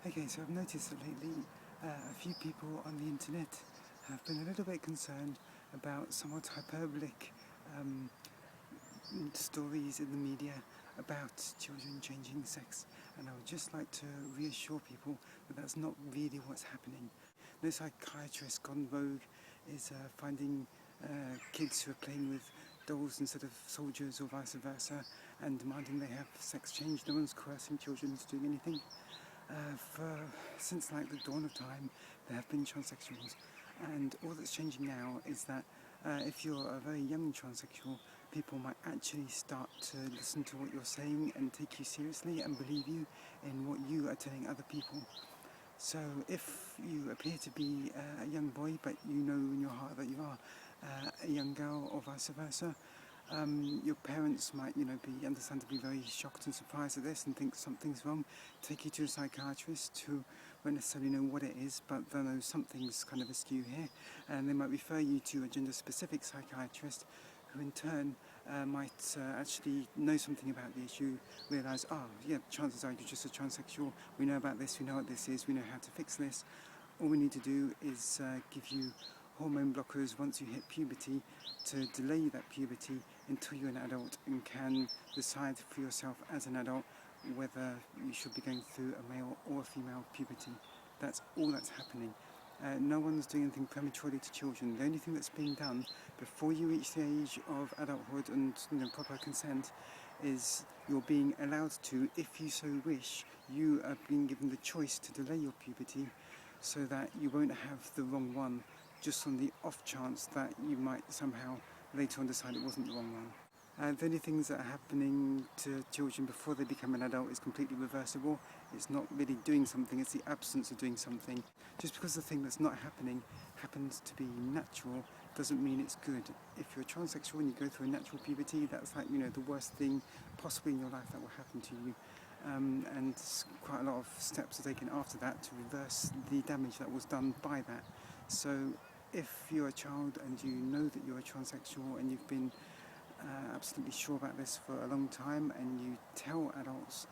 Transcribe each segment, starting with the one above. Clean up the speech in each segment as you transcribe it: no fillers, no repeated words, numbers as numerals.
Okay, so I've noticed that lately a few people on the internet have been a little bit concerned about somewhat hyperbolic um, stories in the media about children changing sex, and I would just like to reassure people that that's not really what's happening. No psychiatrist gone rogue is finding kids who are playing with dolls instead of soldiers or vice versa and demanding they have sex change. No one's coercing children into doing anything. Since like the dawn of time, there have been transsexuals, and all that's changing now is that if you're a very young transsexual, people might actually start to listen to what you're saying and take you seriously and believe you in what you are telling other people. So if you appear to be a young boy, but you know in your heart that you are a young girl, or vice versa, your parents might, be understandably very shocked and surprised at this and think something's wrong. Take you to a psychiatrist who won't necessarily know what it is, but they'll know something's kind of askew here, and they might refer you to a gender-specific psychiatrist, who in turn might actually know something about the issue, realise, oh yeah, chances are you're just a transsexual, we know about this, we know what this is, we know how to fix this. All we need to do is give you hormone blockers once you hit puberty to delay that puberty until you're an adult and can decide for yourself as an adult whether you should be going through a male or a female puberty. That's all that's happening. No one's doing anything prematurely to children. The only thing that's being done before you reach the age of adulthood and proper consent is you're being allowed to, if you so wish, you are being given the choice to delay your puberty so that you won't have the wrong one, just on the off chance that you might somehow later on decide it wasn't the wrong one. The only things that are happening to children before they become an adult is completely reversible. It's not really doing something, it's the absence of doing something. Just because the thing that's not happening happens to be natural doesn't mean it's good. If you're a transsexual and you go through a natural puberty, that's like, the worst thing possibly in your life that will happen to you. And quite a lot of steps are taken after that to reverse the damage that was done by that. So if you're a child and you know that you're a transsexual and you've been absolutely sure about this for a long time and you tell adults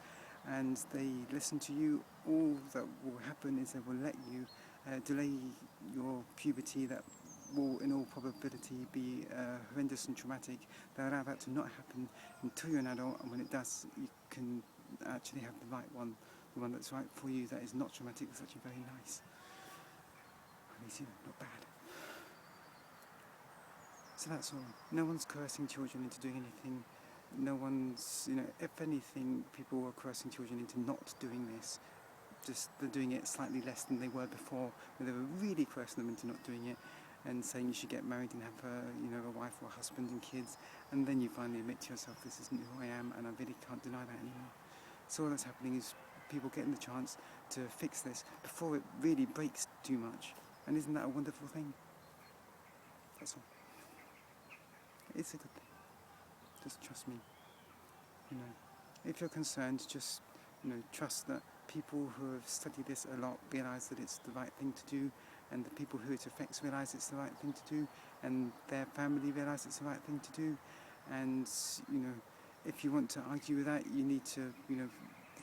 and they listen to you, all that will happen is they will let you delay your puberty that will in all probability be horrendous and traumatic. They'll allow that to not happen until you're an adult, and when it does you can actually have the right one, the one that's right for you, that is not traumatic, that's actually very nice. At least, not bad. So that's all. No one's coercing children into doing anything. No one's, if anything, people are coercing children into not doing this. Just they're doing it slightly less than they were before, when they were really coercing them into not doing it and saying you should get married and have a wife or a husband and kids, and then you finally admit to yourself, this isn't who I am and I really can't deny that anymore. So all that's happening is people getting the chance to fix this before it really breaks too much. And isn't that a wonderful thing? That's all. It's a good thing. Just trust me. If you're concerned, just trust that people who have studied this a lot realise that it's the right thing to do, and the people who it affects realise it's the right thing to do, and their family realise it's the right thing to do. And if you want to argue with that, you need to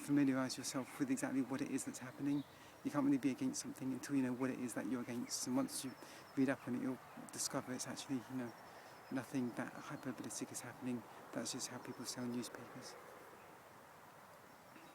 familiarise yourself with exactly what it is that's happening. You can't really be against something until you know what it is that you're against, and once you read up on it, you'll discover it's actually nothing that hyperbolic is happening. That's just how people sell newspapers.